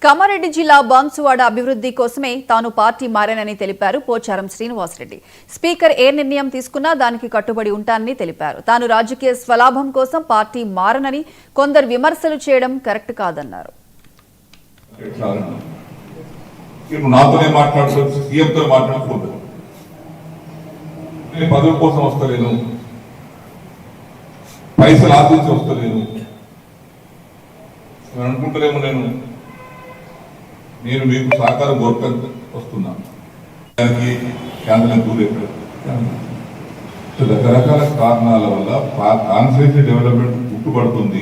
కామారెడ్డి జిల్లా బాన్సువాడ అభివృద్ధి కోసమే తాను పార్టీ మారానని తెలిపారు పోచారం శ్రీనివాసరెడ్డి. స్పీకర్ ఏ నిర్ణయం తీసుకున్నా దానికి కట్టుబడి ఉంటానని తెలిపారు. తాను రాజకీయ స్వలాభం కోసం పార్టీ మారనని కొందరు విమర్శలు చేయడం కరెక్ట్ కాదన్నారు. పైసలు ఆశించి వస్తలేను అనుకుంటలేమో నేను మీకు సహకారం కోరక వస్తున్నాను. దానికి రకరకాల కారణాల వల్ల కాన్స్టిట్యూన్సీ డెవలప్మెంట్ గుట్టుపడుతుంది.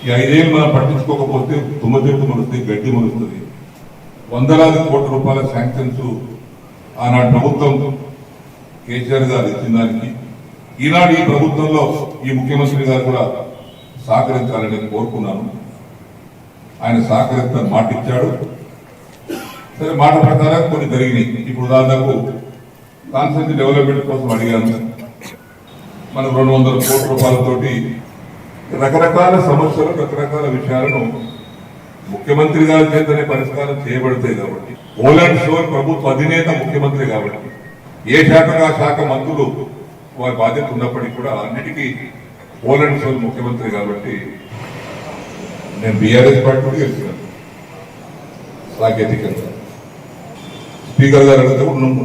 ఈ 5 ఏళ్ళు మనం పట్టించుకోకపోతే తుమ్మతిరుగు మరుస్తుంది, గడ్డి మరుస్తుంది. వందలాది కోట్ల రూపాయల శాంక్షన్స్ ఆనాడు ప్రభుత్వం కేసీఆర్ గారు ఇచ్చిన దానికి ఈనాడు ఈ ప్రభుత్వంలో ఈ ముఖ్యమంత్రి గారు కూడా సహకరించాలని కోరుకున్నాను. ఆయన సహకరిస్తాను మాట ఇచ్చాడు. సరే, మాట ప్రకారం కొన్ని జరిగినాయి. ఇప్పుడు దాదాపు కాన్స్టిట్యూన్సీ డెవలప్మెంట్ కోసం అడిగాను. మనం 200 కోట్ల రూపాయలతోటి రకరకాల సమస్యలు, రకరకాల విషయాలను ముఖ్యమంత్రి గారి చేతనే పరిష్కారం చేయబడతాయి. కాబట్టి పోలాండ్ షోర్ ప్రభుత్వ అధినేత ముఖ్యమంత్రి కాబట్టి ఏ శాఖగా శాఖ మంత్రులు వారి బాధ్యత ఉన్నప్పటికీ కూడా అన్నిటికీ పోలాండ్ షోర్ ముఖ్యమంత్రి కాబట్టి నేను బీఆర్ఎస్ పార్టీ గెలిచినాను. సాంకేతికంగా స్పీకర్ గారు అడిగితే ఉన్నాము.